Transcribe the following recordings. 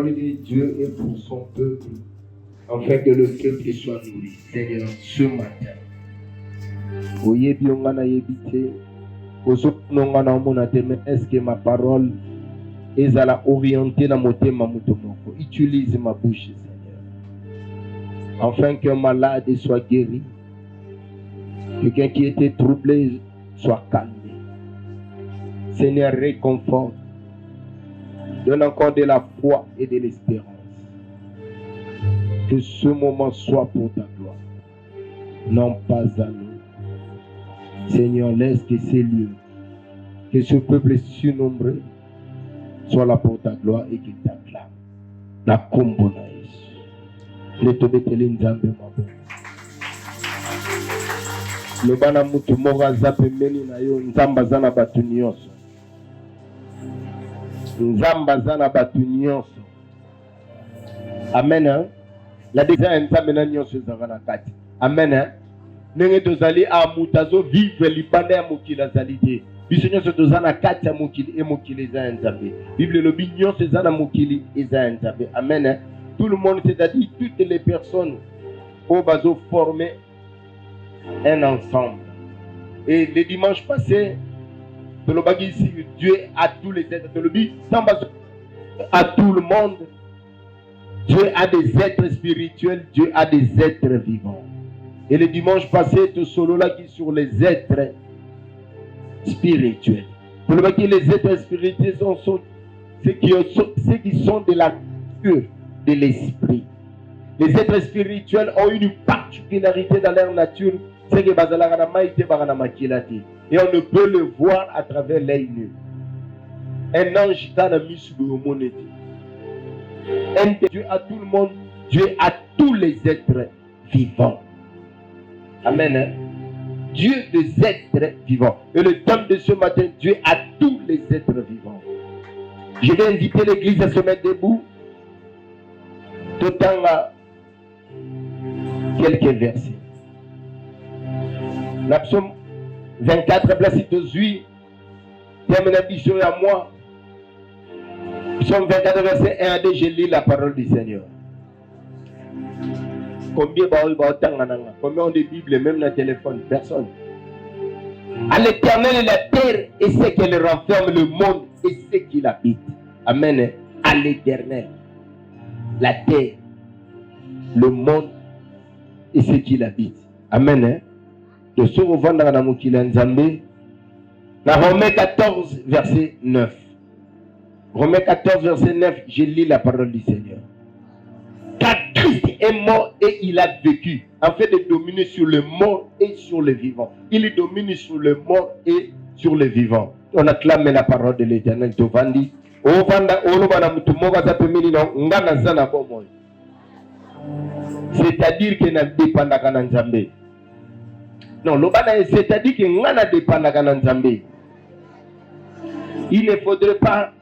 parole de Dieu est pour son peuple, afin que le peuple soit nourri. Seigneur, ce matin, est-ce que ma parole est orientée dans mon thème? Utilise ma bouche, Seigneur, afin qu'un malade soit guéri, quelqu'un qui était troublé soit calmé. Seigneur, réconforte, donne encore de la foi et de l'espérance. Que ce moment soit pour ta gloire, non pas à nous. Seigneur, laisse que ces lieux, que ce peuple surnombré soit là pour ta gloire et qu'il t'acclame. La combo le tobeteli nzambe mabo. Le bana mutu mora zapemeli na yo nzamba zana batu nyonso. Nzamba zana batu nyonso. Amen. Hein? La deuxième nzambe na nyonso zana kati. Amen. Hein? Nenge tozali amutazo vivre libanda ya mokili azali te. Biso nyonso tozana kati ya mokili e mokili eza ya nzambe. Bible lobi nyonso eza na mokili eza ya nzambe. Amen. Hein? Tout le monde, c'est-à-dire toutes les personnes au bateau former un ensemble. Et le dimanche passé, Dieu a tous les êtres. À tout le monde, Dieu a des êtres spirituels, Dieu a des êtres vivants. Et le dimanche passé, tout solo là qui sur les êtres spirituels. Pour le dire, les êtres spirituels sont ceux qui sont de la nature de l'esprit. Les êtres spirituels ont une particularité dans leur nature, c'est que et on ne peut le voir à travers l'œil nu. Un ange dans la mise de l'humanité. Dieu à tout le monde, Dieu à tous les êtres vivants. Amen. Hein? Dieu des êtres vivants. Et le thème de ce matin, Dieu à tous les êtres vivants. Je vais inviter l'église à se mettre debout. Tout en quelques versets. La psaume 24, place 18, termine à moi. Psaume 24, verset 1 à 2, je lis la parole du Seigneur. Combien ont des Bibles, même dans le téléphone? Personne. À l'Éternel la terre et ce qu'elle renferme, le monde et ce qui l'habite. Amen. À l'Éternel la terre, le monde et ce qui l'habite. Amen. Hein? De ce revendre dans Mokila Nzambe. Dans Romains 14, verset 9. Romains 14, verset 9, je lis la parole du Seigneur. Car Christ est mort et il a vécu, afin de dominer sur le mort et sur le vivant. Il domine sur le mort et sur le vivant. On acclame la parole de l'Éternel. Tovandi. C'est-à-dire qu'il n'a dépend de Nzambe. Non, c'est-à-dire qu'il n'a dépend de Nzambe. Il ne faudrait pas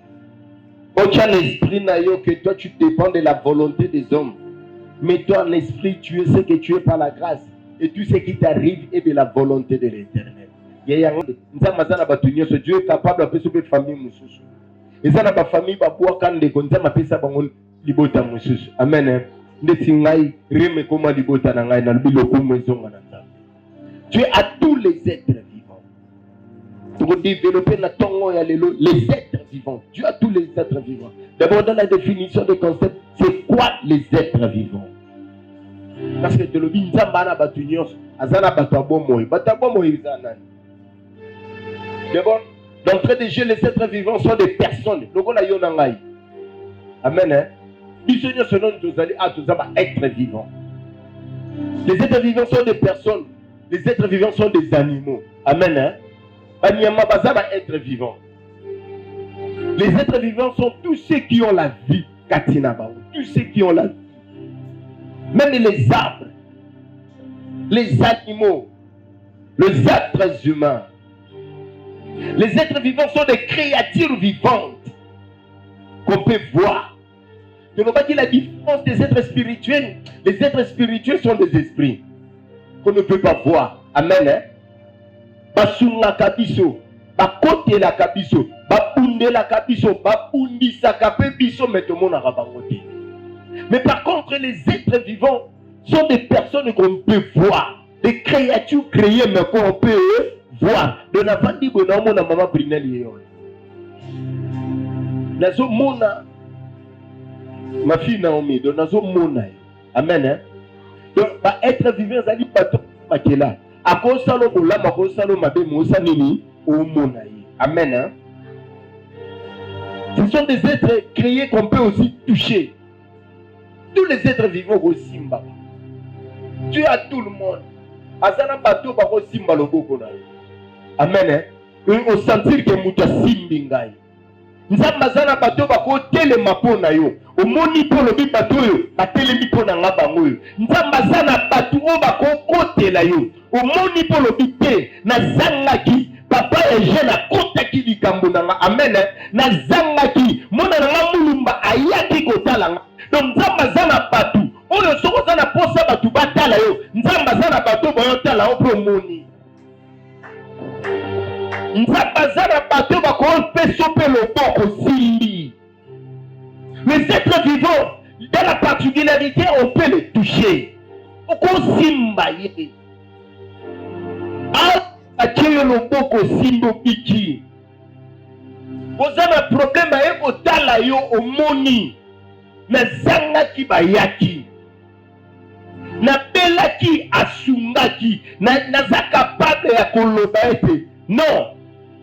aucun esprit que toi tu dépends de la volonté des hommes. Mais toi en esprit tu es ce que tu es par la grâce. Et tout ce qui t'arrive est de la volonté de l'Éternel. Dieu est capable de faire une famille. Et ça n'a pas famille ba boire quand de konza mapesa bango libota mususu. Amen. Ndeti ngai reme koma libota na ngai na biloko mwezonga na nzambe. Tu es à tous les êtres vivants. Pour développer na tongo ya lelo les êtres vivants. Dieu a tous les êtres vivants. D'abord dans la définition de concept, c'est quoi les êtres vivants? Parce que de lobi nzamba na batu nyonso azana batu abomoyi. Batu abomoyi zanani. D'abord d'entrée de jeu, les êtres vivants sont des personnes. Amen. Hein? Les êtres vivants. Les êtres vivants sont des personnes. Les êtres vivants sont des animaux. Amen. Hein? Êtres vivants. Les êtres vivants sont tous ceux qui ont la vie. Tous ceux qui ont la vie. Même les arbres, les animaux, les êtres humains. Les êtres vivants sont des créatures vivantes qu'on peut voir. Je ne pas dire la différence des êtres spirituels. Les êtres spirituels sont des esprits qu'on ne peut pas voir. Amen. Basunga kabiso, bakote la kabiso, babunde la kabiso, babundisa kape biso metomona rabangote. Mais par contre, les êtres vivants sont des personnes qu'on peut voir, des créatures créées mais qu'on peut voir. De la famille de mona maman Brunel yeyo. Nazo mona ma fille Naomi, de nazo mona. Amen hein. Donc être vivant zali pato makela. Akosalo bola makosalo mabe mosa nini o mona. Amen hein. Ce sont des êtres créés qu'on peut aussi toucher. Tous les êtres vivants au Simba. Tu as tout le monde. Azana bato bako Simba loboko na. Amen. Au sentir que muta simbingai. Nzamba zana bato bako telema pona yo. Omoni po lobi bato yo, batelemi pona nga bango yo. Nzamba zana bato o bako kotela yo. Omoni po lobi te na zangaki papa et jeune akotaki likambo na nga. Amen. Na zangaki mona na mulumba ayaki kotala nga. Donc nzamba zana batu oyo soko zana posa batu batala yo nzamba zana batu boyo tala o promoni nzamba zana batu bako peso pe loboko simbi. Les êtres vivants dans la particularité on peut les toucher oko simba ye a acheyo loboko simbo biki ozana problème e kotala yo omoni na zangaki bayaki na belaki asungaki na za capable ya koloba ete non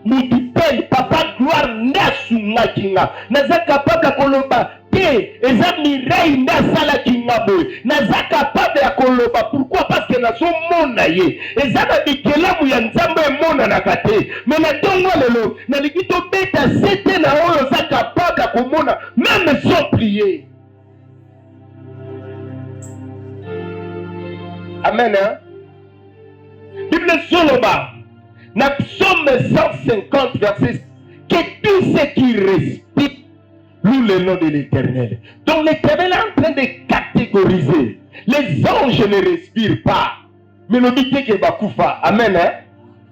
mutu pe papa gloire nde asungaki nga na za capable ya koloba te eza mirai nde asalaki nga boye na za capable ya koloba pourquoi parce que nazomona ye eza na bikelamu ya nzambe emonanaka te me na ntongo lelo nalingi tobeta sete na oyo oza capable ya komona même sans prier. Amen. Hein? Bible Soloba, dans Psaume 150, verset, que tout ce qui respire loue le nom de l'Éternel. Donc l'Éternel est en train de catégoriser. Les anges ne respirent pas. Mais le but est que Bakoufa. Amen. Hein?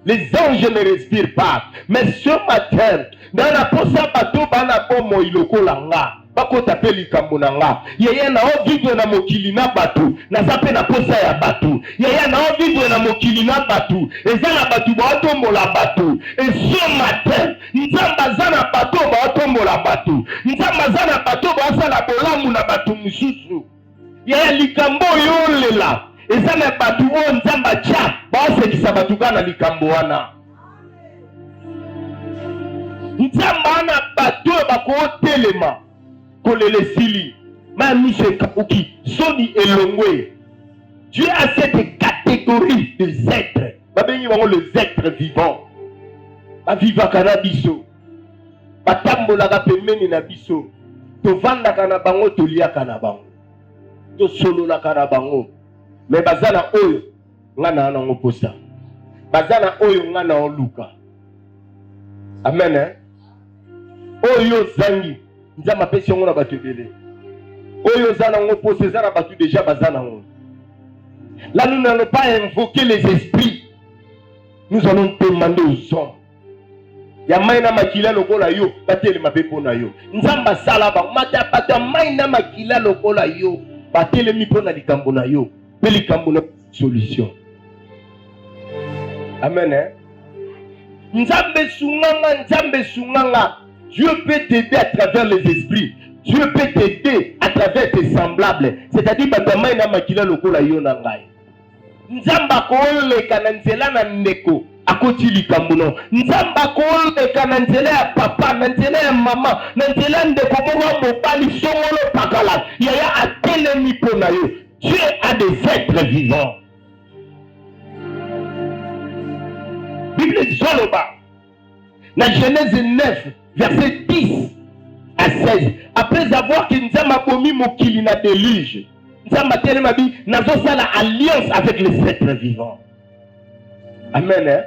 Les anges ne respirent pas. Mais ce matin, dans la posa bateau, bana bomo iloko langa. Bako tapeli kambunanga. Yeye na o vivre na mokili na batu. Na zape na posa ya batu. Yeye na o vivre na mokili na batu. Eza na batu ba otombola batu. Et ce matin, nzamba zana batu ba otombola batu. Nzamba zana batu ba asala bolamu na batu mususu. Yeye likambo yolela. Eza na batu o nzamba cha ba osekisa batu kana likambo wana. Nzamba na batu ba ko telema. Kolele sili, Mamise Kabuki, Soni Elongwe. Dieu a cette catégorie des êtres. Babeni wango les êtres vivants. Ba viva kana biso. Ba tambola ka pemeni na biso. To vanda kana bango to lia kana bango. To solo la kana bango. Mais bazana oyo ngana na ngoposa. Bazana oyo ngana oluka. Amen. Hein? Oyo zangi. Nzamba pesi yango na batu ebele oyo zana ngo pose zana batu déjà bazana ngo. Là nous n'allons pas invoquer les esprits, nous allons demander aux hommes ya maina makila lokola yo batele mapepo na yo nzamba sala ba mata pata maina makila lokola yo batele mipo na likambo na yo pe likambo na solution. Amen. Hein? Nzambe sunganga. Dieu peut t'aider à travers les esprits. Dieu peut t'aider à travers tes semblables. C'est-à-dire, Batamaï na makila lokola yo na ngai. Nzamba ko leka na nzela na ndeko akoti likambo no. Nzamba ko leka na nzela ya papa, na nzela ya mama, na nzela ndeko moko mobali songolo pakala. Yaya atelemi pona yo. Dieu a des êtres vivants. Bible Soloba. Na Genèse 9. Verset 10 à 16. Après avoir que nous avons commis mokili na déluge, nous avons dit nous avons fait l'alliance avec les êtres vivants. Amen. Hein?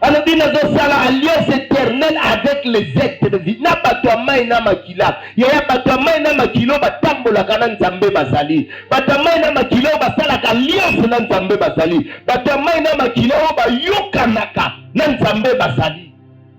Alors dit nous avons fait l'alliance éternelle avec les êtres vivants. Na batwamai na makila. Yaya batwamai na makilo batambola kana nzambe basali. Batwamai na makilo basala alliance na nzambe basali. Batwamai na makilo ba yokanaka na nzambe basali.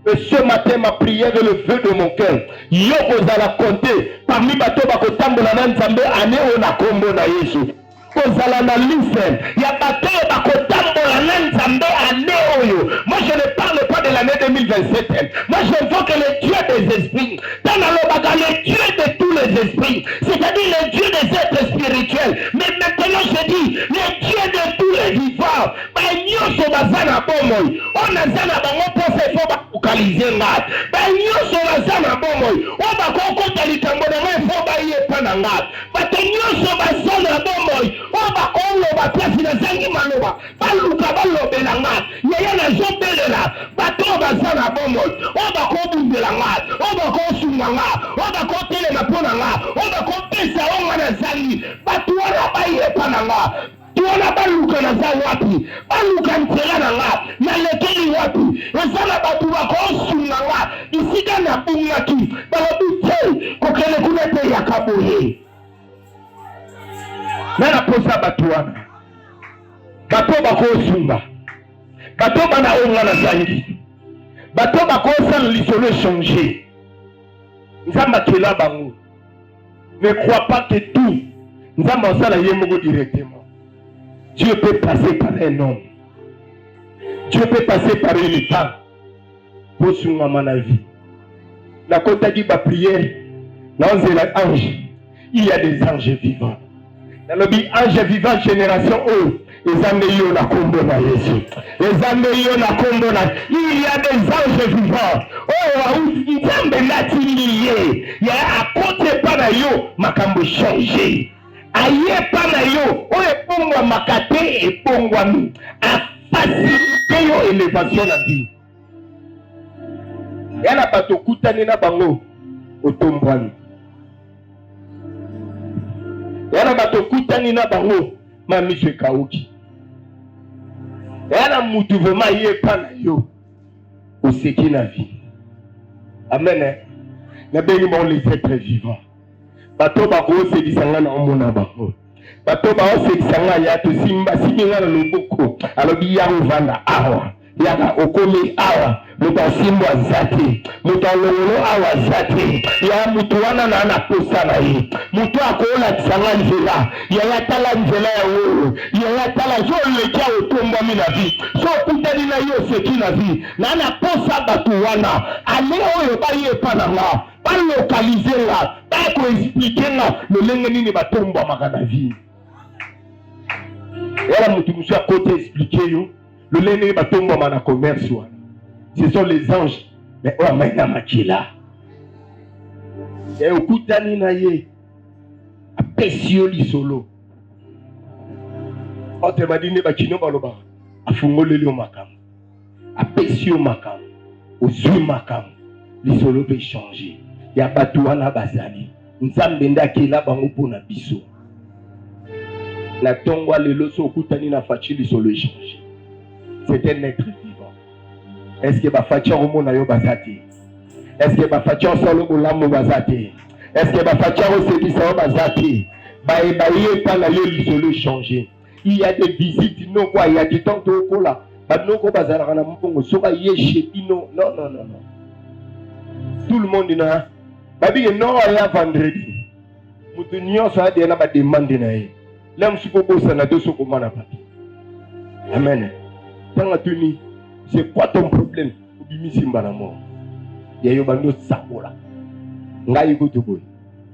Et ce matin, ma prière est le feu de mon cœur. Yo kozala compter parmi bato bakotambola na nzambe ane ona kombo na Yesu. Kozala na liste ya bato bakotambola na nzambe ane oyo. Moi je ne parle pas de l'année 2027. Moi j'invoque le Dieu des esprits. Dans le Dieu de tous les esprits. C'est-à-dire le Dieu des êtres spirituels. Mais maintenant je dis le Dieu de tous les vivants. Banyoso bazana bomoy. On a zana bango pose fo bakalize ngat. Banyoso bazana bomoy. On ba kokota likambo na ngai fo ba yepa na ngat. Banyoso bazana bomoy. On ba kongo ba place na zangi maloba. Baluka balobela ngat. Yeye na zobelela. Bato bazana bomoy. On ba kobumbela ngat. On ba kosunga ngat. On ba kotele na pona ngat. On ba kopesa onga na zangi. Bato wana ba yepa na ngat. Tuona baluka na za wapi baluka ntela na nga na lekeli wapi ezala batu bakosunga nga isika na bungaki balobite kokele kuna te yakaboye na posa batu wana bato bakosunga bato bana onga na zangi bato bakosa lisolo changer nzamba kela bango. Ne crois pas que tout nzamba osala yemoko directement. Dieu peut passer par un homme. Dieu peut passer par une femme. Pour soutenir ma vie. La côte dit ma prière. Dans l'ange, il y a des anges vivants. Dans le ange vivant génération O, les améliorent la combo na Jésus. Les améliorent la combo na. Il y a des anges vivants. Oh, il y a des natiliers. Il y a à côté pas d'ailleurs, ma cambo changé. Aye pana yo oye pongwa makate e pongwa mi a facilité yo élévation na vie. Yana bato kutani na bango otombwani. Yana bato kutani na bango mami se kauki. Yana mutu vema ye pana yo oseki na vie. Amen. Na bengi mo les êtres vivants. Bato bako se disanga na omona bango. Bato bako se disanga ya to simba siminga na loboko. Alobi ya uvanda awa. Yaka okole awa. Muta simbo azati. Muta lolo awa zati. Ya mutu wana na anaposa na hii. Mutu akola disanga nzela. Ya tala nzela ya woro. Ya tala jo lekia otomba mi na vi. So kutani na yo seki na vi. Na anaposa batu wana. Ale oyo ba ye pananga. Pas localiser là, pas expliquer là, le lengeni ne batombo makana vie. Et là, mutu musu à côté expliquer yo, le lengeni batombo mana commerce wana. Ce sont les anges, mais oh maina makila. Et okutani na ye, apesio li solo. Ote madine bakino baloba, afungoleli o makam, apesio makam, ozui makam, li solo peut changer. Ya batu wana bazali nzambe ndakela bango pona biso na tongwa lelo so okutani na fachili solo échanger. C'est un être vivant. Est-ce que ba facha omo na yo bazati? Est-ce que ba facha solo bolamu bazati? Est-ce que ba facha osebisa bazati? Ba ebaye pa na yo solo échanger. Il y a des visites non quoi, il y a du temps to kola ba noko bazala na mbongo so ba yeshe bino. Non non non non. Tout le monde na babi non ya vendredi mutu nyonso ade na ba demande na ye lem suko bosa na doso ko mana papi. Amen. Tanga tuni c'est quoi ton problème obimisi mbana mo ya yo bando sakola ngai kutuboy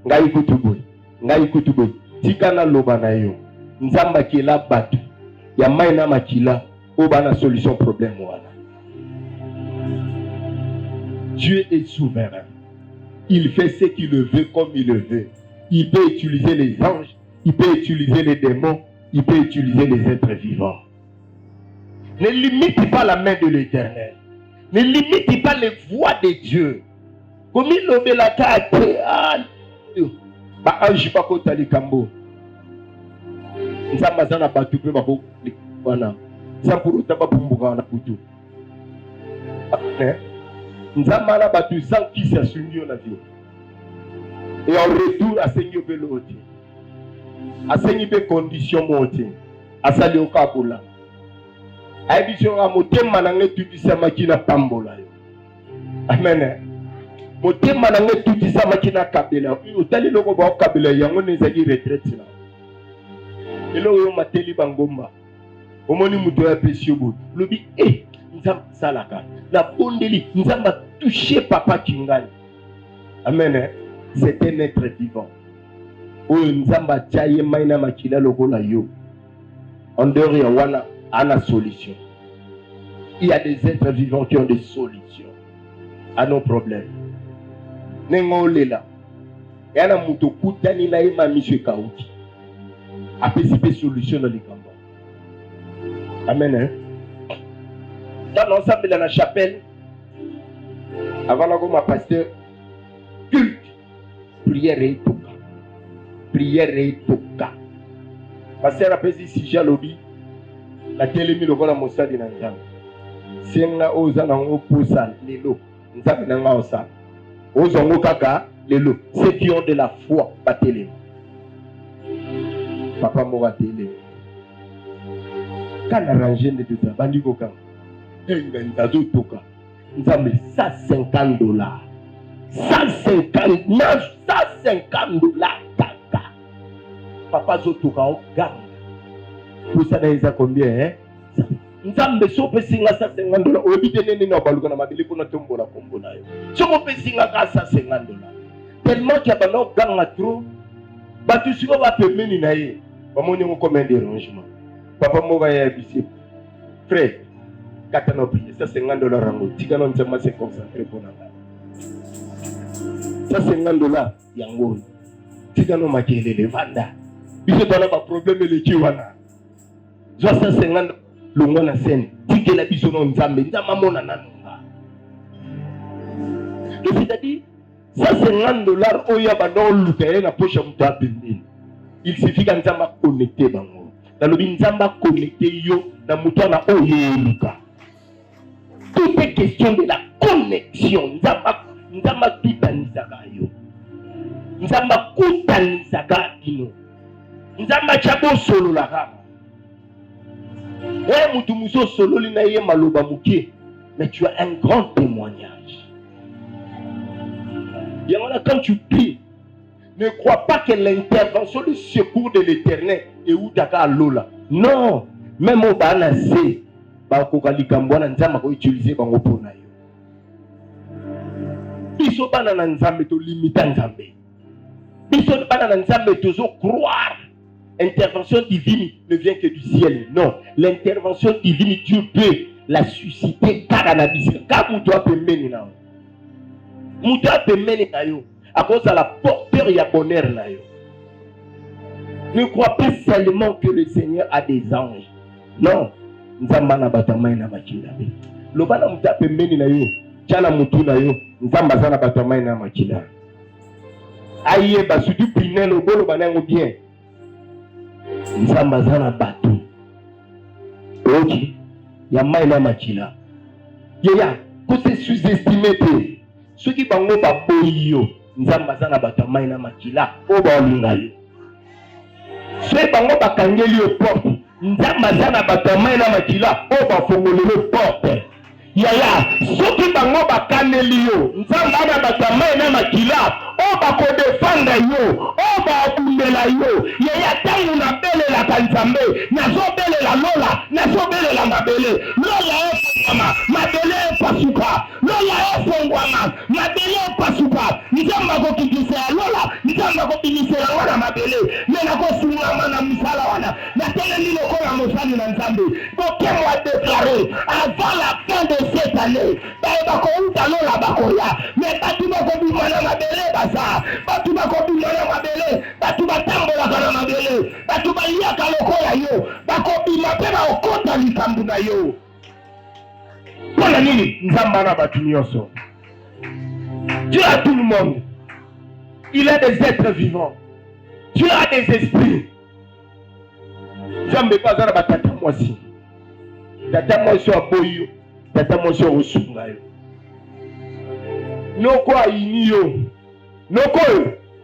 ngai kutuboy tikana loba na yo nzamba kila batu ya mai na makila o bana solution problème wana. Dieu est souverain. Il fait ce qu'il le veut comme il le veut. Il peut utiliser les anges, il peut utiliser les démons, il peut utiliser les êtres vivants. Ne limite pas la main de l'Éternel. Ne limite pas les voies de Dieu. Comme il l'obéit la tête. Ba ange pas kota likambo. Nzamba zana batu pe bako wana. Sampuru taba pumbuka na kutu. Nzamba na batu sans qui s'assume la vie. Et en retour à Seigneur Belote. À Seigneur Be condition monte. À Sali Okabola. A édition à moté manange tu dis sama qui na pambola. Amen. Motema na nge tout ça makina kabela. Utali loko ba kabela yango nezaki retraite na. Elo yo mateli bangomba. Omoni muto ya pesio lobi nzamba salaka. La bondeli nzamba touché papa Kingani. Amen. C'est un être vivant. Oyo nzamba chaye maina makila lokola yo. En dehors ya wana ana solution. Il y a des êtres vivants qui ont des solutions à nos problèmes. Nengolela. Yana muto kutani na ima monsieur Kauki. Apesipe solution dans les camps. Amen. Hein? Dans l'ensemble de la chapelle, avant la gomme pasteur, culte, prière et toka. Prière et toka. Pasteur a pesé si jalobi, la télémi le vola mossa de Nanjang. Senga oza nango posa lelo, nzabe nanga osa. Ozongo kaka lelo, ceux qui ont de la foi, pas télé. Papa mora télé. Quand arrangé de tout ça, bandi koka. Ngazo toka. Nzambe $150. 150 kaka. Papa zo toka o ganga. Pour ça na combien hein? Nzambe so pesinga $150 obite nene na baluka na mabele ko na tombola kombo na yo. So ko pesinga ka $150. Tellement qu'il y a bano ganga trop. Batu siko ba pemeni na ye. Bamoni ngo comme un dérangement. Papa moga ya bisi. Frère, katano prier $150 rango. Tika no nzamba se concentrer pour na. $150 yango. Tika no makelele vanda. Biso tona ba problème le kiwana. Zo $150 longo na scène. Tika la biso no nzambe, nzamba mona nanonga. Donc c'est-à-dire $150 oya bano lukaye na poche muta pembeni. Il suffit que nzamba connecter bango. Dans le nzamba connecter yo na mutana oyo luka. Tout est question de la connexion. Nzamba tutanisaka yo. Nzamba kutanisaka ino. Nzamba chabo solo la kama. Mutu muso solo li na ye maloba mukie. Mais tu as un grand témoignage. Quand tu pries, ne crois pas que l'intervention du secours de l'Éternel est où t'as lola. Non, même au banasé, bakokalikamboana nzamba ko utiliser bango pona yo. Biso bana na nzambe to limita nzambe. Biso bana na nzambe tozo croire. Intervention divine ne vient que du ciel. Non, l'intervention divine, Dieu peut la susciter car na bisika. Car muto apemeni na. Muto apemeni na yo. À cause de la porteur ya bonheur na yo. Ne crois pas seulement que le Seigneur a des anges. Non. Nzamba na batamai na makila. Lobana muto apemeni na yo. Tchala mutu na yo. Nzamba na batamai na makila. Aye basudu pinel obolo banango bien. Nzamba na batu. Oki. Ya mai na makila. Yeya. Ko se sous-estimé te. Ceux qui bango ba boyo. Nzamba na batamai na makila. Oba olinga yo. Ceux bango ba kangeli yo porte. Nzamba na batamai na makila. Oba fongolele porte. Yaya, soki bango bakaneli yo, nzamba na batamai na makila, oba ko defendre yo, oba abundela yo. Yaya tangu na bele la kanzambe, nazo bele la lola, nazo bele la mabele. Lola efongwama, mabele pasuka. Lola efongwama, mabele pasuka. Nzamba ko kikisa lola, nzamba ko binisela wana mabele. Mena ko sungama na misala wana. Na tele nilo kona mosali na nzambe. Koke mwa déclarer avant la fin de cette année, bako utalola bakoya, mais batu bako bimana mabele basa, batu bako bimana mabele, batu batambola kana mabele, batu balia kalokoya yo, bako bimapema okota likambu na yo. Pona nini nzamba na batu nyonso. Dieu a tout le monde. Il a des êtres vivants. Dieu a des esprits. Nzambe pas na batata mwasi. Tata mwasi aboyo. Tata mwasi osunga yo. Noko ayini yo. Noko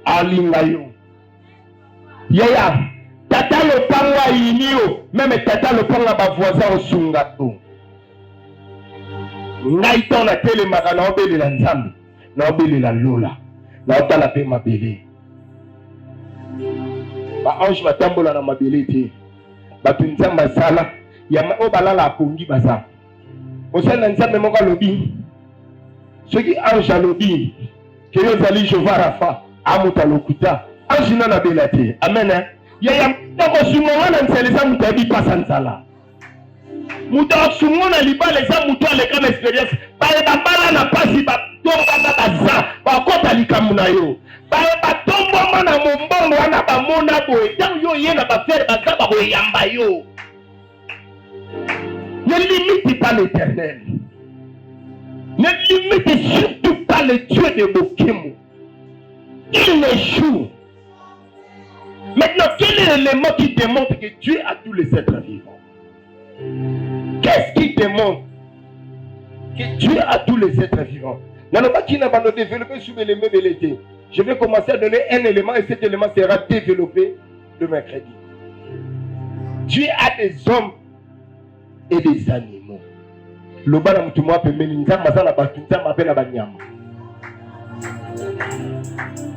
alinga yo. Yaya. Tata le pango ayini yo. Même tata le pango ba voisin osunga yo. ngai to na telemaka na obelela nzambe na obelela lola na otala pe mabele ba ange batambola na mabele te bato nzambe asala ya o balala apongi baza osala na nzambe moko alobi soki ange alobi ke yo ozali Jehova Rafa amuta lokuta ange na bela te amen ya kosunga wana nzela eza moto ayebi pasa nzala moto asunga na libala eza moto aleka na experience bayeba na pasi batombaka baza bakota likambo na yo batombama na mombongo wana bamona boye ntango yo ye na bafere baza bakoyamba yo. Ne limite pas l'Éternel. Ne limite surtout pas le Dieu de Bokemo. Il échoue. Maintenant, quel est l'élément qui démontre que Dieu a tous les êtres vivants? Qu'est-ce qui démontre que Dieu a tous les êtres vivants? Je vais commencer à donner un élément et cet élément sera développé le mercredi. Dieu a des hommes et des animaux. Le bana mutumwa pembeni nzamba za la batu nzamba pe na banyama.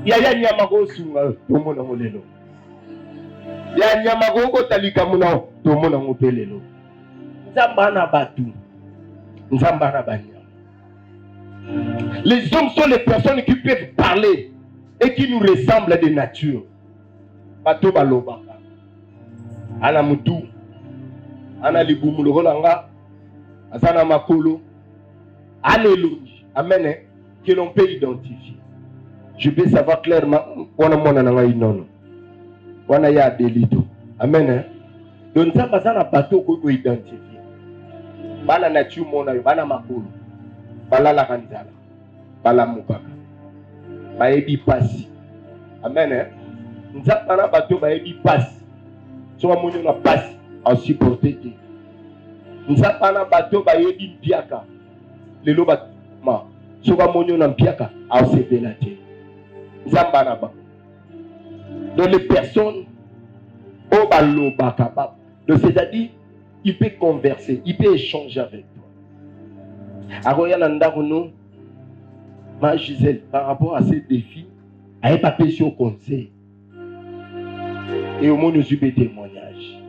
Ya nyama go sunga tomona molelo. Ya nyama go talika muna tomona ngopelelo. Nzamba na batu. Nzamba na banyama. Les hommes sont les personnes qui peuvent parler et qui nous ressemblent de nature. Bato balobaka. Ana mutu. Ana libumu loranga. Azana makolo. Alléluia. Amen. Que l'on peut identifier. Je peux savoir clairement. Wana mwana nanga inono. Wana ya delito. Amen. Donc ça bazana bato ko identifier. Bala nature mona yo bana makolo. Bala la kanzala. Bala mukaka. Baebi pasi. Amen. Nzapana bato baebi pasi. So amonyo na pasi a supporter te. Nzapana bato baebi mpiaka. Lelo batma. So amonyo na mpiaka a sevela te. Nzambana ba. Donc les personnes au balo bakaba. Donc c'est-à-dire il peut converser, il peut échanger avec toi. Aroya nandaruno ma Gisèle, par rapport à ces défis, elle n'est pas pêché au conseil. Et au moins, nous avons des témoignages.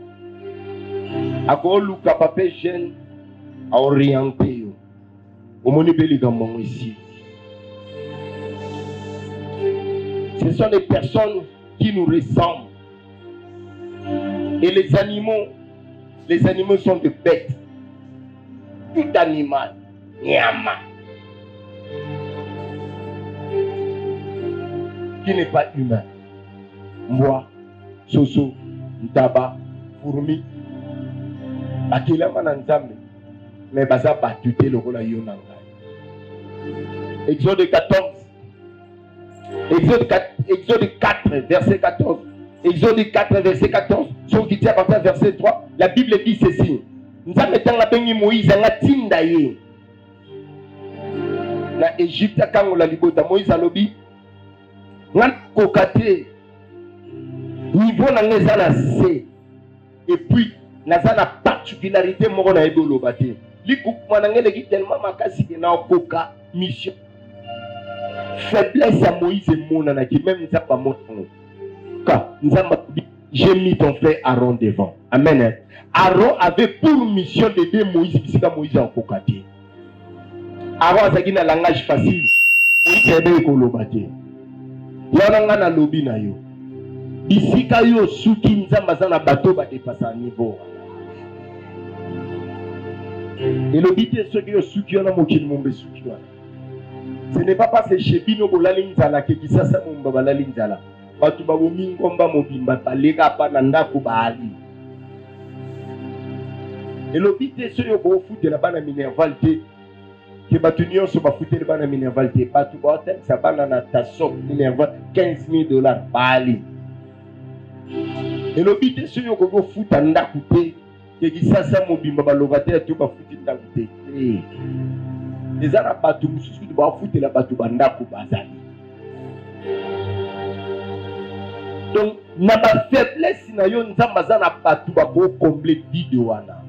Ako luka papé jeune à orienter. Au moins, nous avons ici. Ce sont des personnes qui nous ressemblent. Et les animaux sont des bêtes. Tout animal, nyama, qui n'est pas humain. Moi, soso, ntaba, fourmi, bakila mananzambe, mais baza batute le rôle à yonanga. Exode 14, Exode 4, verset 14. Exode 4, verset 14. Sauf qui tient à partir verset 3. La Bible dit ceci. Nous avons été en Moïse, en Tindaye. Na Égypte, quand on l'a libota, Moïse a lobby. Nan kokate. Niveau na ngezana C. Et puis, nazana particularité moko na ebolo bate. Likou manangele ki tellement makasi ke na koka mission. Faiblesse à Moïse et Monana qui même nous a pas montré. J'ai mis ton frère Aaron devant. Amen. Aaron avait pour mission d'aider Moïse puisque Moïse a kokate. Aaron a un langage facile. Moïse a aidé kolobate. Yananga na lobi na yo. Bisika yo suki nzamba za bateau ba dépasser niveau. Et le but est ce que yo suki na mokili mombe suki wana. Ce n'est pas parce que chez Bino Bolalinzala que ça ça mon babalinzala. Batu babo mingomba mobimba baleka pa na ndako baali. Et le but est ce que vous foutez la bana minervalte que batu nyonso ba foutez la bana minervalte batu ba hotel sa bana na tasso minerval $15,000 baali. Et le but est ce que vous foutez ndako te que ça ça mobimba balobate to ba foutez ndako te. Les arabes batu mususu de ba foutez la batu bandako bazali. Donc, na ba faiblesse na yo nzamba za na batu ba ko combler vide wana.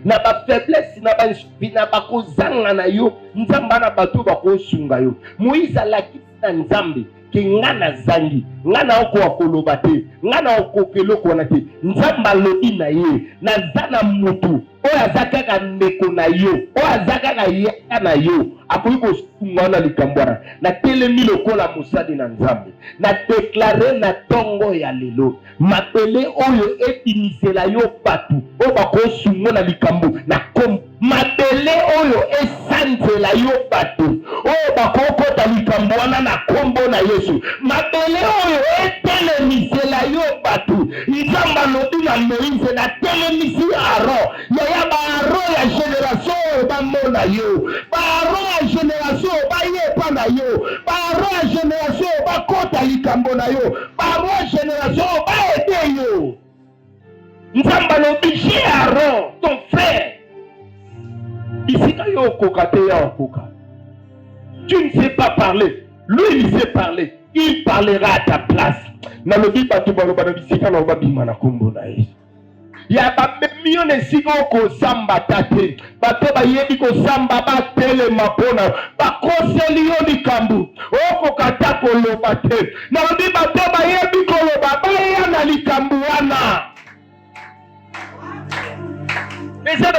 na ba faiblesse na ba na ba kozanga na yo nzamba na bato ba kosunga yo. Moïse alaki na nzambe ke ngana zangi ngana oko akoloba te ngana oko keloko na te nzamba lobi na ye na zana mutu oyo azakaka ndeko na yo oyo azakaka yaka na yo akoki kosunga na likambo wana na telemi lokola mosali na nzambe na deklare na tongo ya lelo mapele oyo ebimisela yo bato oyo bakosunga na likambo na kombo mapele oyo esanzela yo bato oyo bakokota likambo wana na kombo na Yesu mapele oyo etelemisela yo bato nzamba lobi na Moïse na telemisi Aaron yaya baaro ya generation oyo bamona yo baaro ya generation oyo bayepa na yo baaro ya generation oyo bakota likambo na yo baaro ya generation oyo baede yo nzamba lobi chez Aaron ton frère bisika yo okoka te ya okoka. Tu ne sais pas parler. Lui, il sait parler. Il parlera à ta place. Na lobi batu baloba na bisika na obabima na kombo na Yesu. Ya ba mio ne siko ko samba tate. Bato ba yebi ko samba ba tele mapona. Ba koseli yo likambu. Oko kata ko loba te. Na lobi bato ba yebi ko loba ba ya na likambu wana. Eza na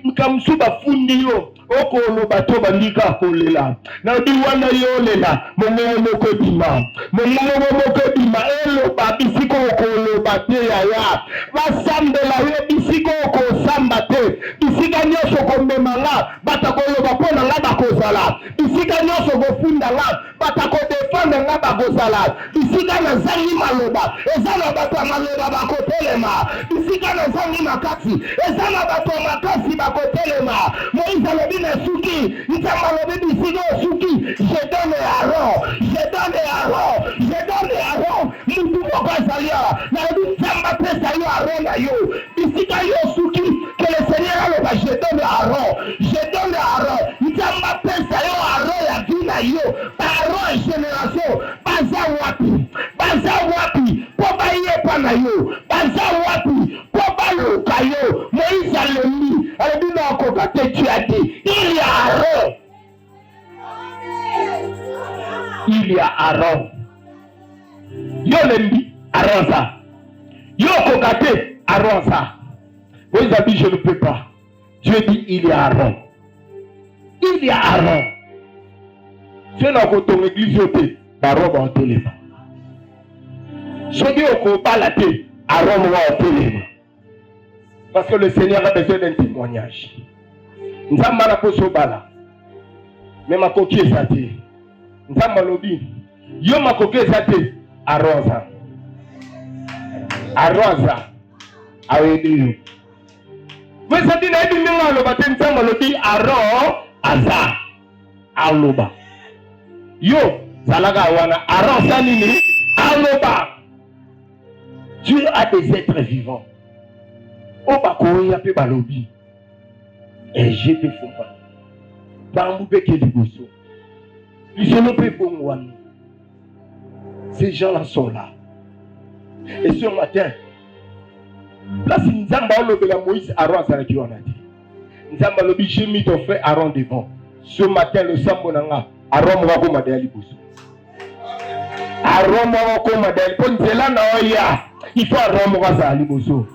likamsu ba fundi yo. Oko loba to bandika kolela na biwana yo lela mongo moko bima elo ba bisiko ko loba te ya basambela yo bisiko ko samba te bisika nyoso ko memanga batako loba pona nga bakozala bisika nyoso ko funda nga batako defendre nga bakozala bisika na zangi maloba ezana bato maloba bakotelema bisika na zangi makasi ezana bato makasi bakotelema Moïse lobi na suki nzamba lobi bisiko suki je donne Aaron mutu moko azalia na lobi nzamba pesa yo Aaron na yo bisika yo suki que le Seigneur aloba je donne Aaron nzamba pesa yo Aaron ya vina yo Aaron génération baza wapi po bayepa na yo baza wapi po baluka yo Moïse alemi alobi na okoka te tu as dit il y a Aaron yo lembi Aaron ça yo okoka te Aaron ça Moïse a dit je ne peux pas. Dieu dit il y a Aaron. Tu n'as pas ton église yote Aaron va en téléma. Je dis au combat la tête Aaron va en téléma. Parce que le Seigneur a besoin d'un témoignage. Nzamba na poso bala. Mais ma coquille zate. Nzamba lobi. Yo ma coquille zate. Aroza. Awedi. Vous savez na ebi minga loba te nzamba lobi Aaron aza. Aloba. Yo zalaga wana Aaron sanini aloba. Dieu a des êtres vivants. Obakoya pe balobi. Et je te fais pas. Bamboupe ke liboso. Je ne peux pas moi. Ces gens-là sont là. Et ce matin, là c'est Nzamba olobela Moïse Aaron Saraki on a dit. Nzamba lobi j'ai mis ton frère Aaron devant. Ce matin le sambonanga Aaron mwa ko madali liboso. Aaron mwa ko madali ponzela na oya. Il faut Aaron mwa za liboso.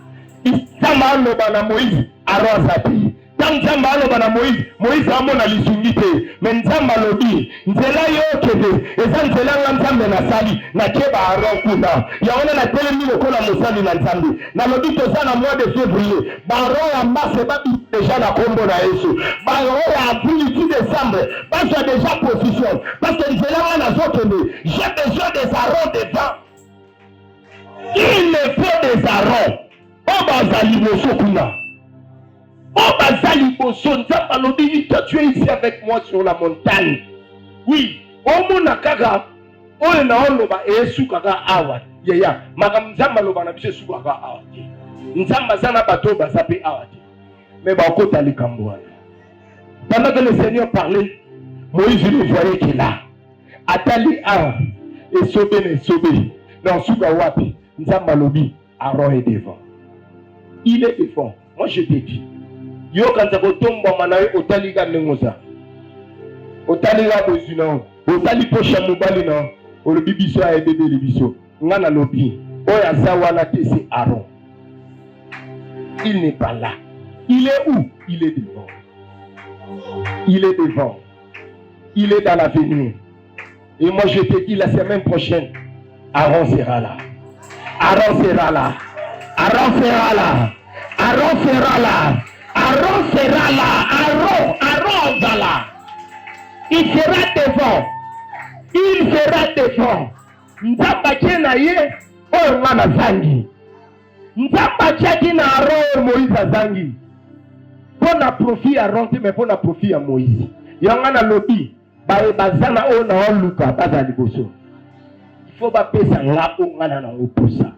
Nzamba aloba na Moïse Aaron Saraki. Nzamba aloba na Moïse amona lisungi te mais Nzamba lobi nzela yo kede eza nzela nga Nzambe na sali na keba Aaron kuna yaona na telemi lokola mosali na Nzambe na lobi toza na mois de février baro ya mbase babi déjà na kombo na Yesu baro ya avril ti décembre basa déjà position parce que nzela nga nazokende j'ai besoin des Aaron devant il me faut des Aaron bazali boso kuna bazali boso Nzamba lobi tu es ici avec moi sur la montagne. Oui, omona kaka oyo na oloba esuka ka awa yeya makam Nzamba loba na biso suka ka awa te Nzamba zana bato bazape awa te mais bakota likambo wana. Pendant que le Seigneur parlait, Moïse le voyait qu'il là atali awa et sobe non suka wapi Nzamba lobi Aaron est devant. Il est devant. Moi je te dis Yo quand ça tombe manayo otaliga nengoza. Otaliga bozina. Otali pocha mobali na. O le bibiso a bébé le biso. Ngana lobi. Oya zawana te c'est Aaron. Il n'est pas là. Il est où? Il est devant. Il est devant. Il est dans l'avenir. Et moi je te dis la semaine prochaine, Aaron sera là. Aaron sera là. Aaron sera là. Aaron sera là. Aaron sera là. Aaron va là. Il sera devant. Il sera devant. Nzamba tena ye o ngana zangi. Nzamba tchaki na Aaron Moïse zangi. Pour na profit Aaron mais pour na profit à Moïse. Yangana lobi ba bazana o na luka baza liboso. Il faut pas pesa ngapo ngana na oposa.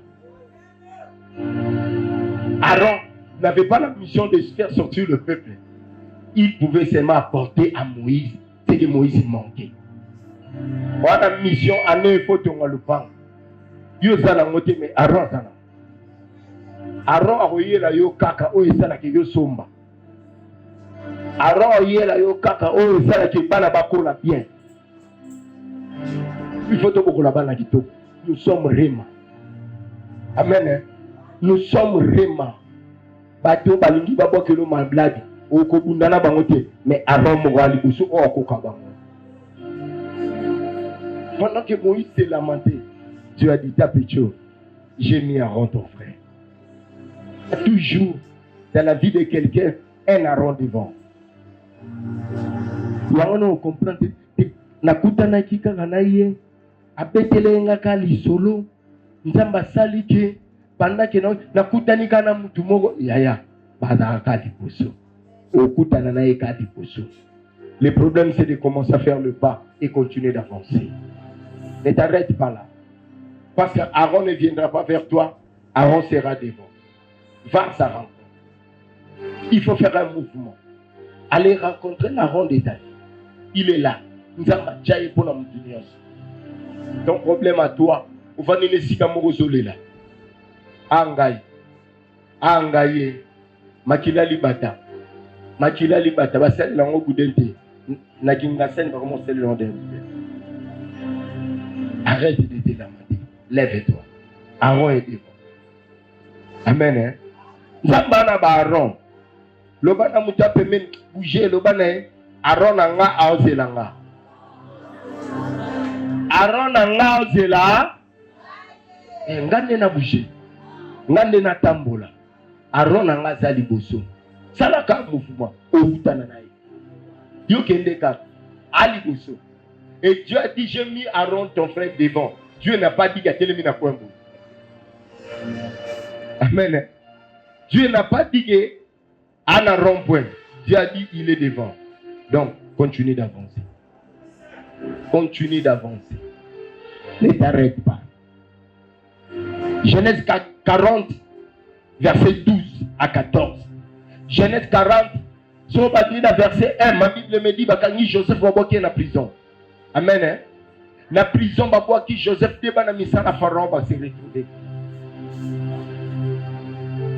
Aaron n'avait pas la mission de faire sortir le peuple. Il pouvait seulement apporter à Moïse ce que Moïse manquait. Voilà la mission à nous, il faut que le pan. Yo zala ngote mais Aaron zala. Aaron a royé la yo kaka o ezala ke yo somba. Aaron a royé la yo kaka o ezala ke bana bakola bien. Il faut que bakola bana kito. Nous sommes Réma. Amen. Nous sommes Réma. Bato balingi babo ke lo malblade. O ko bundana bangote mais Aaron mogali busu o ko kabango. Pendant que Moïse s'est lamenté, Dieu a dit, ta pécho, j'ai mis Aaron ton frère. Toujours, dans la vie de quelqu'un, un Aaron devant. On comprend que nakutana kika nganaye abetele ngaka lisolo nzamba salike pendant que nakutani kana mutu moko yaya baza ka liboso okutana na ka liboso. Le problème c'est de commencer à faire le pas et continuer d'avancer. Ne t'arrête pas là. Parce qu'Aaron ne viendra pas vers toi. Aaron sera devant. Va à sa rencontre. Il faut faire un mouvement. Aller rencontrer l'Aaron de ta vie. Il est là. Nous avons déjà eu pour la montagne. Ton problème à toi. On va nous laisser comme Rosole là. Angaï. Angaï. Makila libata. Makila libata. Basel lango goudente. Nakingasen va commencer le lendemain. Arrête de te lamenter. Lève-toi. Aaron est devant. Amen. Hein? Zambana ba Aaron. Lobana muta pemen bouger lobana Aaron nga aozelanga. Aaron nga ozela. Ngande na bouger. Ngande na tambola. Aaron nga zali boso. Salaka mouvement. Outana na ye. Yo kende ka ali boso. Et Dieu a dit, j'ai mis Aaron ton frère devant. Dieu n'a pas dit qu'il y a tellement de points. Amen. Dieu n'a pas dit qu'il y a un rond-point. Dieu a dit, il est devant. Donc, continue d'avancer. Continue d'avancer. Ne t'arrête pas. Genèse 40, verset 12 à 14. Genèse 40, si on va dire verset 1, ma Bible me dit, que Joseph va boire en prison. Amen. Hein? La prison va voir qui Joseph débat na misala Pharaon va se retrouver.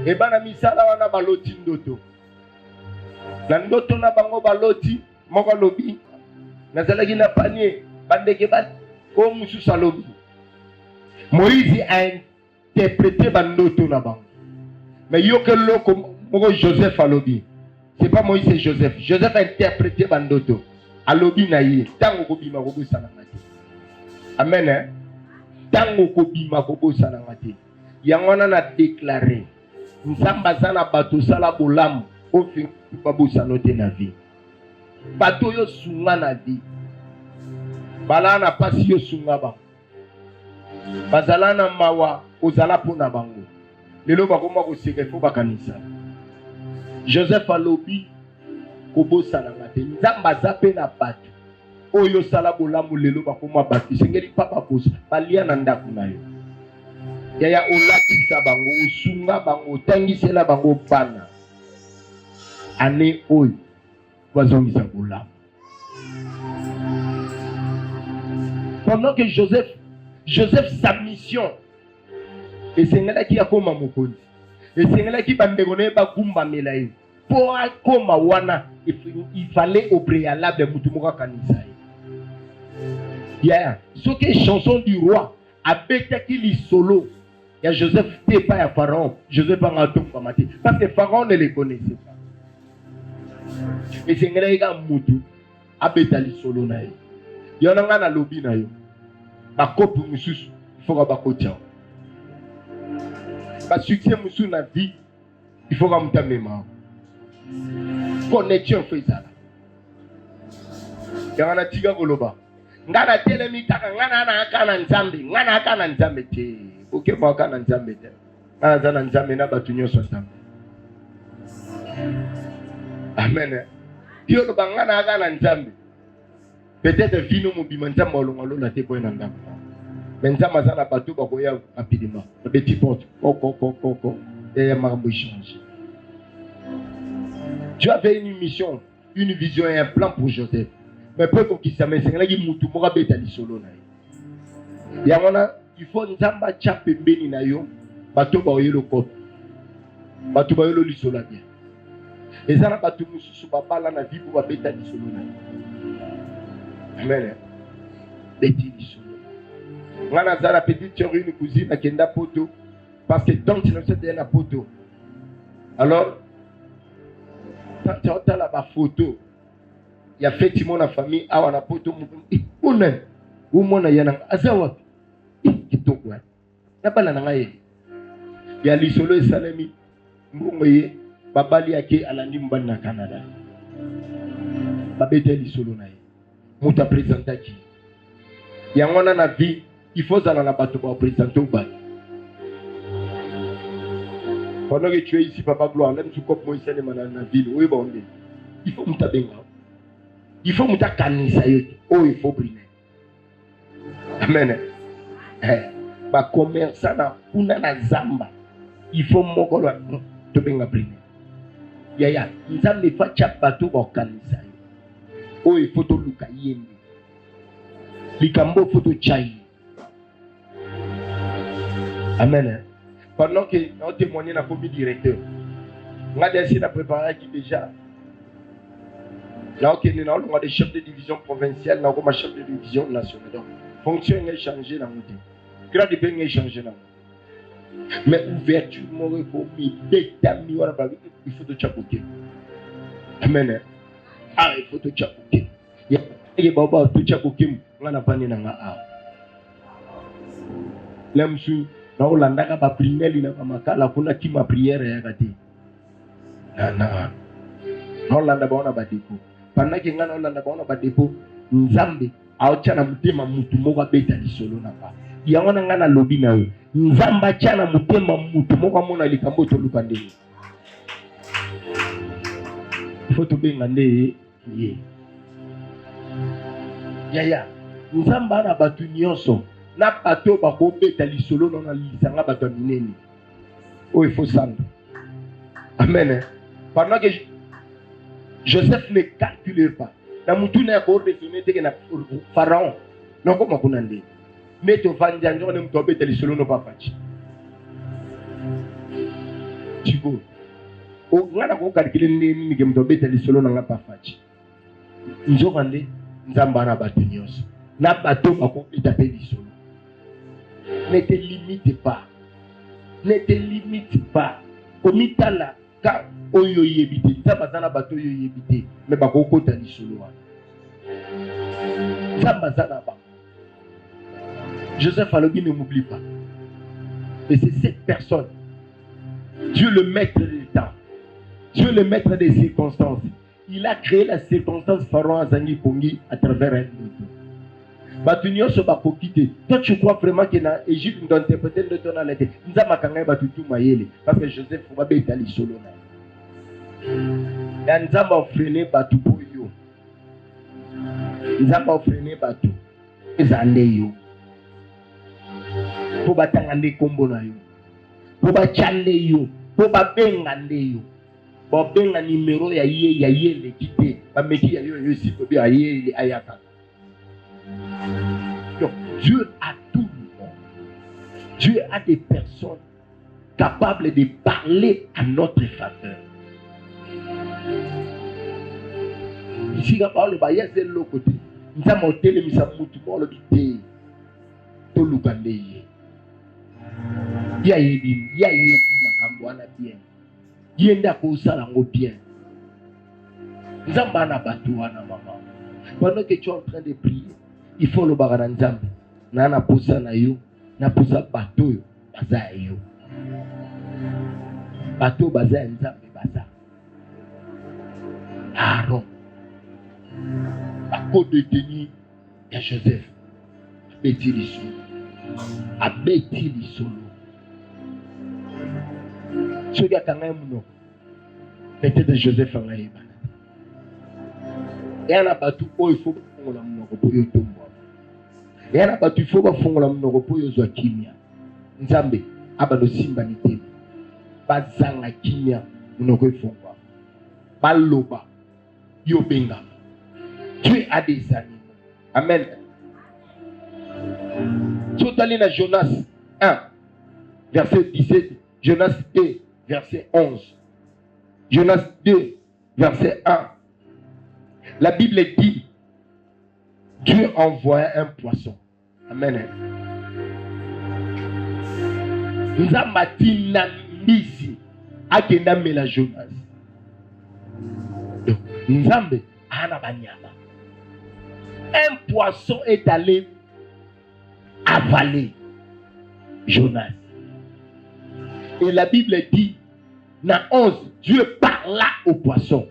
Et ben na misala wana baloti ndoto. Na ndoto na bango baloti moko lobi. Na zalaki na panier bandeke ba ko mususa lobi. Moïse a interprété bandoto na bango. Mais yo que loko moko Joseph a lobi. C'est pas Moïse, c'est Joseph. Joseph a interprété bandoto. Alobi na ye tango ko bima ko bosana ngati. Amen. Hein? Tango ko bima ko bosana ngati. Yangona na déclarer nzamba zana bato sala bolamu o fi pa bosana te na vie. Bato yo sunga na vie. Bala na pasi yo sunga ba. Bazala na mawa ozala pona bango. Lelo bakoma ko seke fo bakanisa. Joseph alobi kobosana ngate nzamba zape na bato oyo sala bolamu lelo bakoma bato sengeli papa bosa balia na ndako na yo yaya olatisa bango osunga bango tangisela bango bana ane oyo bazongisa bolamu. Pendant que Joseph sa mission esengelaki akoma mokonzi esengelaki bandeko ne bagumba mela ye pour comme wana il fallait au préalable mutumoka kanisa. Yeah, ce que chanson du roi a bêté qu'il solo. Il y a Joseph t'es pas à Pharaon, Joseph pas à tout kamati parce que Pharaon ne les connaissait pas. Et c'est un gars mutu a bêté li solo na yo. Yo na ngana lobi na yo. Ba kopu mususu il faut ba kotia. Ba succès mususu na vie il faut que tu mémoire. Connexion fait ça. Yana tiga goloba. Ngana telemi taka ngana na kana nzambe, ngana kana nzambe te. Oke kwa kana nzambe te. Ngana zana nzambe na batu nyoso nzambe. Amen. Dio lo bangana kana nzambe. Peut-être vino mobima nzambe olongo la te boyena ndambe. Mais nzambe zana batu ba koya rapidement. Petit porte. Koko. Et marambo change. Dieu avait une mission, une vision et un plan pour Joseph. Mais peuple qui s'amène, c'est que mutu moka beta li solo na yo. Yamona, il faut nzamba chape beni na yo, bato ba oyelo ko. Bato ba oyelo li solo bien. Et ça na bato mususu ba bala na vie pour ba beta li solo na yo. Amen. Beti li solo. Ngana zara petite sœur une cousine akenda poto parce que donc tu ne sais pas na poto. Alors tu as la photo. Il y a fait Timon la famille, ah on a poto moukoune. Ou mon ayana azawa. Kitoko. Na bala na ngaye. Ya lisolo salami. Mbongoye babali yake alandi mbani na Canada. Babete lisolo na ye. Muta présenta ki. Ya ngona na vie, il faut zala na bato ba présenter au bas. Pendant que tu es ici, Papa Gloire, même si tu es ici dans la ville, oui, bon, il faut que tu aies il faut que tu aies oh, il faut prier. Amen. Ba commerçant na kuna na zamba. Il faut moko to benga prier. Ya, nzambe fa cha bato ba kanisa. Oh, il faut to luka yende. Likambo faut to chai. Amen. Pendant que nous témoignons dans le comité directeur, nous avons essayé de préparer qui déjà. Là, nous avons des chefs de division provinciale, nous avons des chefs de division nationale. Donc, fonction a changé dans le monde. Grâce à Dieu, a changé dans le monde. Mais ouverture, il faut te chapeauter. Amen. Ah, il faut te chapeauter. Il y a des chapeauter. On n'a pas de l'homme na Olanda ba prière ina makala kuna kima prière ya kati na Olanda baona ba depo panaki ngana Olanda baona ba depo nzambe aochana mutema mutu moko beta lisolo na ba yango ngana lobi na yo nzamba chana mutema mutu moko mona likambo to lukande foto benga nde ye ya nzamba na batu nyonso na bato bako beta lisolo na lisanga bato mineni. Oh, il faut sandre. Amen. Pendant que Joseph ne calculait pas. Na mutu na ko ordonné te na Pharaon. Non comme kunande. Mais to vanjanjo ne muto beta lisolo no papa. Chigo. O ngana ko calculer ni ke muto beta lisolo na papa. Nzokande nzamba na bato nyonso. Na bato bako beta lisolo. Ne te limite pas. Ne te limite pas. Komitala ka oyo yebite. Zabazana bato oyo yebite. Mais bakoko tani solo. Zabazana ba. Joseph Alobi ne m'oublie pas. Et c'est cette personne. Dieu le maître du temps. Dieu le maître des circonstances. Il a créé la circonstance Pharaon Azangi Pongi à travers un autre. Batunyo so bakokite. Toi tu crois vraiment que na Égypte nous interpréter de ton alete. Nzama kanga batutu mayele parce que Joseph va beta li solo na. Ya nzama freiner batu boyo. Nzama freiner batu. Ezande yo. Po batangande kombo na yo. Po bachande yo. Po babengande yo. Bo benga numéro ya ye le kité. Ba meki ya yo si ko bi aye ayaka. Donc, Dieu a tout le monde. Dieu a des personnes capables de parler à notre faveur. Ici, quand le bail est de l'autre côté. Nous avons hôtel, nous avons tout pour le bité. Tout le gandé. Ya yedim, ya yedim na kambwana bien. Yenda ko sala ngo bien. Nzamba na batu wana maman. Pendant que tu es en train de prier, il faut le bagana nzambe. Na na posa na yo, na posa bato yo, baza yo. Bato baza nzambe baza. Aaron. Bako détenu ya Joseph. Abeti lisolo. Abeti lisolo. Soki akanga muno. Peut-être Joseph anga yebana. Et ana batu oyo faut fongola munoko po yo tombo. Et ana batu faut ba fongola munoko po yo zwa kimia. Nzambe abano simba ni tebe. Bazanga kimia munoko efongwa. Baloba yo benga. Tu as des animaux. Amen. Sotalina Jonas 1 verset 17, Jonas 2 verset 11. Jonas 2 verset 1. La Bible dit, Dieu envoya un poisson. Amen. Nzamati na mbisi akenda mela Jonas. Donc, Nzambe ana banyama. Un poisson est allé avaler Jonas. Et la Bible dit, dans 11, Dieu parla au poisson.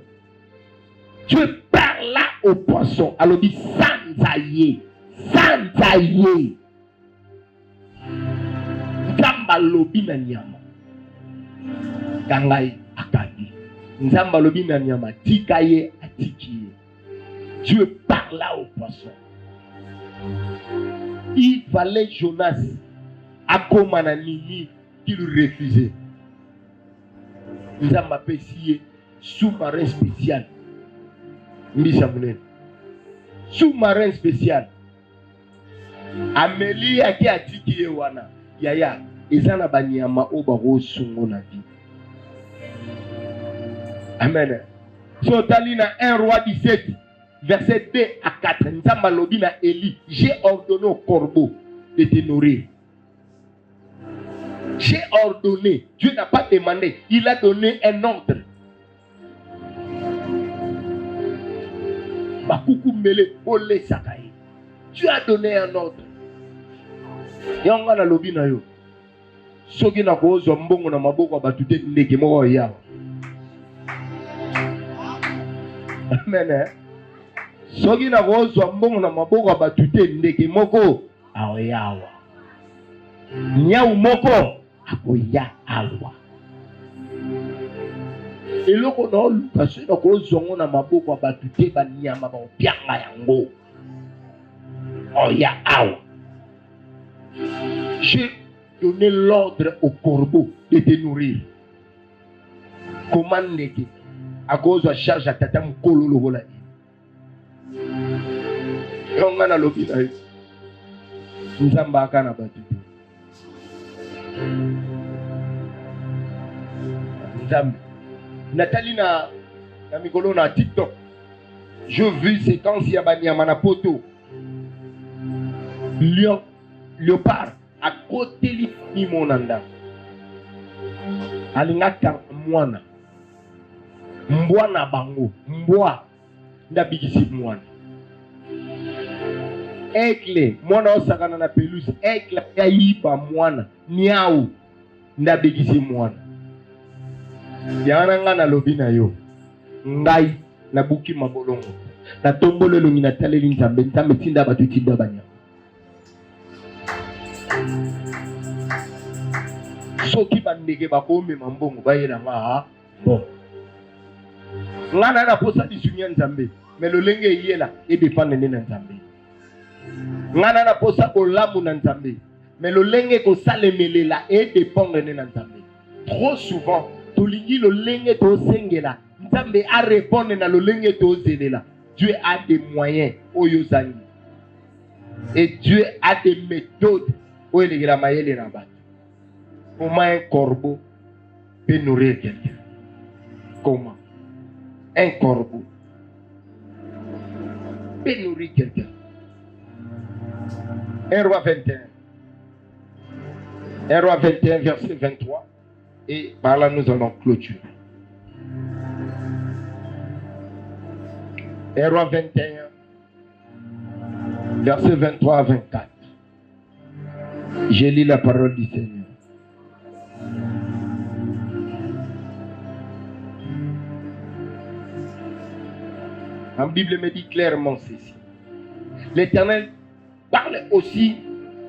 Dieu parla au poisson. Alors il dit, Sanzaye. Sanzaye. Nzamba lobi na nyama. Kangai akadi. Nzamba lobi na nyama. Tikaye atikiye. Dieu parla au poisson. Il fallait Jonas à Komana Nini qui le refusait. Nous avons appelé sous-marin spécial. Sous-marin spécial. Amélie qui a dit qu'il y a Yaya. Ezana banyama obaro sungo na vie. Amen. So talina 1 roi 17. Verset 2 à 4. Nzamba lobi na Élie. J'ai ordonné au corbeau de te nourrir. J'ai ordonné. Dieu n'a pas demandé. Il a donné un ordre. Bakuku mele ole sakaye. Dieu a donné un ordre. Yanga na lobi na yo. Soki na kozo mbongo na maboko batute ndeke moko yawa. Amen. Soki na kozo mbongo na maboko batute ndeke moko aoyawa. Nyau moko akoya awa. Eloko na oluka na kozo na maboko batute banyama ba opianga yango. Oya awa. J'ai donné l'ordre au corbeau de te nourrir. Comment n'est-ce à cause de charge à tata mukolo le vola. On a l'opinion. Nous sommes baka na batu. Nathalie na mikolo na TikTok. Je vu séquence ya banyama na poto. Lion, léopard. À côté de monanda. Alingaka mwana. Mbwana bango. Mbwa. Ndabigisi mwana. Aigle. Mwana osakana na pelouse. Aigle ya yiba mwana. Niao. Ndabigisi mwana. Yana nga na lobi na yo. Ngai. Nabuki mabolongo. Na tombolo longi na taleli nzambe. Nzambe tinda batu tinda banya. Soki bandeke bakome mambongo bayela nga bon ngana na posa disunya nzambe melolenge yela e dépendre na nzambe ngana na posa olamu na nzambe melolenge ko salemelela e dépendre na nzambe. Trop souvent tolingi lolenge to sengela nzambe a répondre na lolenge to zelela. Dieu a des moyens oyo zangi et Dieu a des méthodes oyo legela mayele na ba. Comment un corbeau peut nourrir quelqu'un? Comment? Un corbeau. peut nourrir quelqu'un. 1 Roi 21. 1 Roi 21, verset 23. Et par là, nous allons clôturer. 1 Roi 21, verset 23 à 24. Je lis la parole du Seigneur. La Bible me dit clairement ceci. L'Éternel parle aussi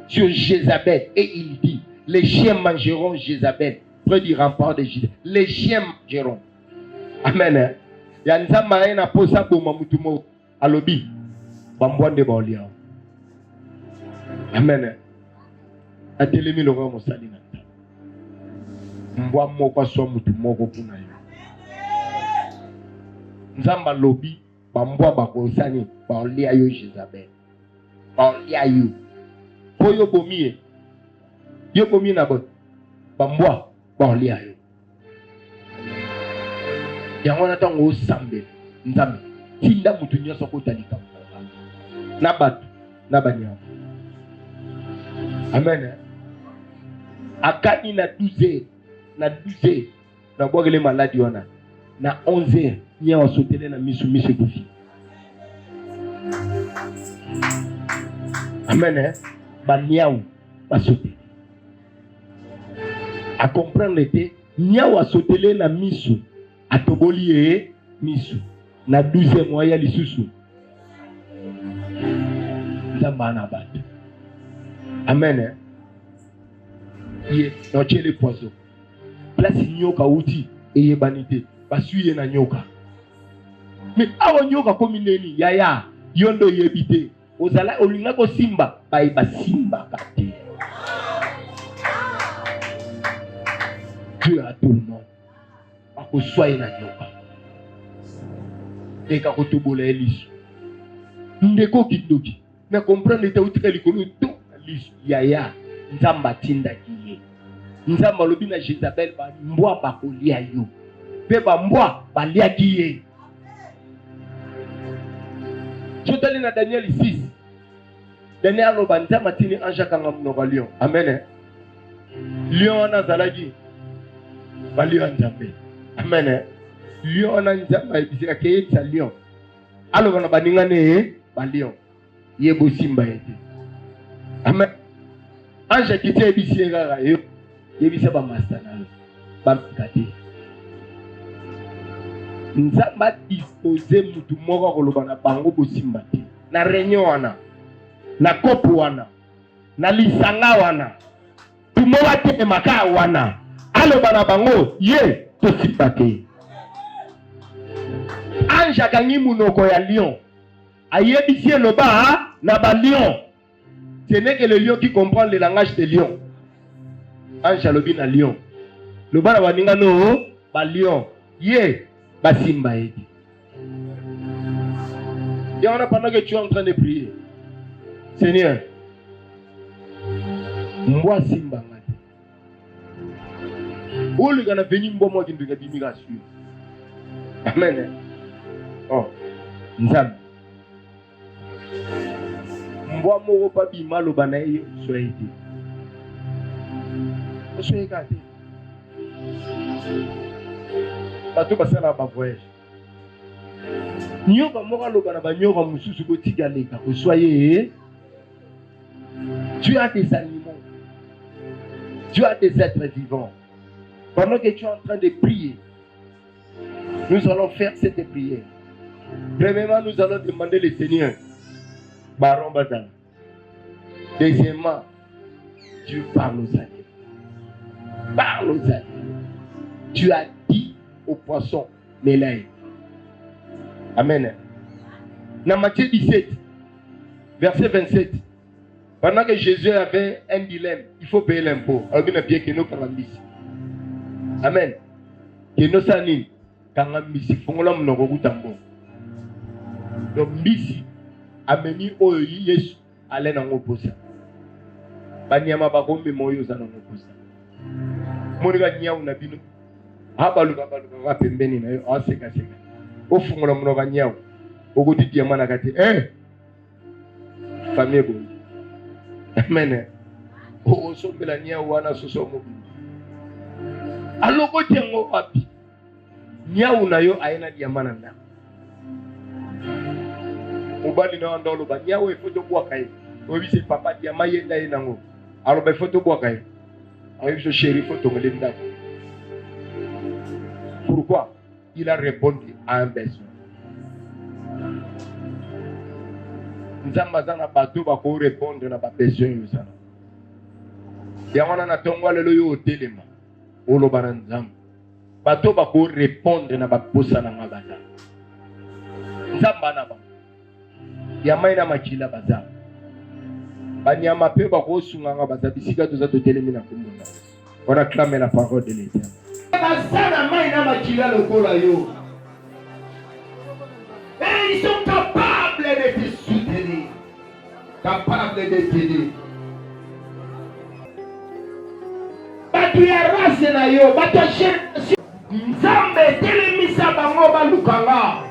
sur Jézabel et il dit, les chiens mangeront Jézabel près du rempart de Juda. Les chiens mangeront. Amen. Yanza maena posa boma mutumo alobi bambwande baolia. Amen. Atelemi lo mo salina. Mbwa moko so mutumo ko kuna yo. Nzamba lobi bambwa bakosani baolia yo Jézabel. Baolia yo. Poyo bomie. Yo bomie na bot. Bambwa baolia yo. Yango na tango osambe nzambe tinda mutu nyonso kotalika na bato na banyama. Amen. Akani na 12 na bwagele maladi wana na 11 nya wasotele na misu kufi. Amen. Banyau basotele a comprendre te nya wasotele na misu atoboli misu na 12e mois ya lisusu nzamba bato. Amen. Ye no chele poison place nyoka uti eye banite basuye na nyoka mais awo nyoka komi neni yaya yondo yebite ozala olinga ko simba ba simba kate. Dieu a tout le monde. Soyez na nyoka eka kotobola elisu ndeko kidoki na comprendre te utika likolo to elisu yaya nzamba tinda kiye nzamba lobi na Jézabel ba mbwa bakolia yo pe ba mbwa balia kiye. Chotali na Daniel 6. Daniel lo banzama tini anja kanga mnoba lion. Amen. Lion na zalagi balio nzambe. Amen. Lion na nzamba ibisika keye tsa lion. Alo bana baningane ba lion. Yebo simba yete. Amen. Anja kiti ibisika ga yo. Yebisa ba master na ba kati. Nzamba dispose mutu moko koloba na bango bosimba te. Na réunion wana. Na kopu wana. Na lisanga wana. Tumowa te maka wana. Alo bana bango ye to sipake. Anja kangi munoko ya lion. Ayebisi loba na ba lion. Ce n'est que le lion qui comprend le langage des lions. Anja lobi na lion. Loba na baninga no ba lion. Ye ba simba edi. Et on a pendant que tu es en train de prier. Seigneur. Moi simba ngati. Olu kana veni mbomo kinduka bimigration. Amen. Oh. Nzambe. Mbwa moko pa bimalo banaye soyedi. Soyedi kati. Bato basala ba voyage. Nyoka moko loba na banyoka mususu ko tigaleka ko soyez. Tu as des animaux. Tu as des êtres vivants. Pendant que tu es en train de prier, nous allons faire cette prière. Premièrement, nous allons demander le Seigneur. Baron Bazan. Deuxièmement, Dieu parle aux animaux. Parle aux animaux. Tu as dit aux poissons, Mélaï. Amen. Dans Matthieu 17, verset 27. Pendant que Jésus avait un dilemme, il faut payer l'impôt. Alors, il y a bien que nous karambisi. Amen. Que nous sanin karambisi. Fongola mnogo kutambo. Donc, mbisi ameni oyi Yesu ale na ngoposa. Banyama bakombe moyo za na ngoposa. Monika nyau na bino. Habaluka pembeni na yo aseka seka. Ofungola mnogo nyau. Ogoti diamana kati. famille bon. Amen. Oh, so bela nia wana so so mo. Aloko tiango wapi? Nia unayo aina diamana na. Mobali na ndolo ba nia we photo bwa kai. Obi se papa diama yenda yenango. Alors be photo bwa kai. Avec ce chéri photo ngelinda. Pourquoi? Il a répondu à un besoin. Nzamba zana bato ba ko répondre na ba besoin yosana. Ya wana na tongwa lelo yo telema. Olo bananzam. Bato ba ko répondre na ba posa na ngabata. Nzamba na ba. Ya maina makila baza. Banyama pe ba ko sunga ngabata bisika to za to telemi na kumunda. On acclame la parole de l'Éternel. Bazana maina makila lokola yo. Et ils sont capables de te soutenir. Capables de t'aider. Batu ya race na yo, batu ya nzambe telemisa bango balukanga.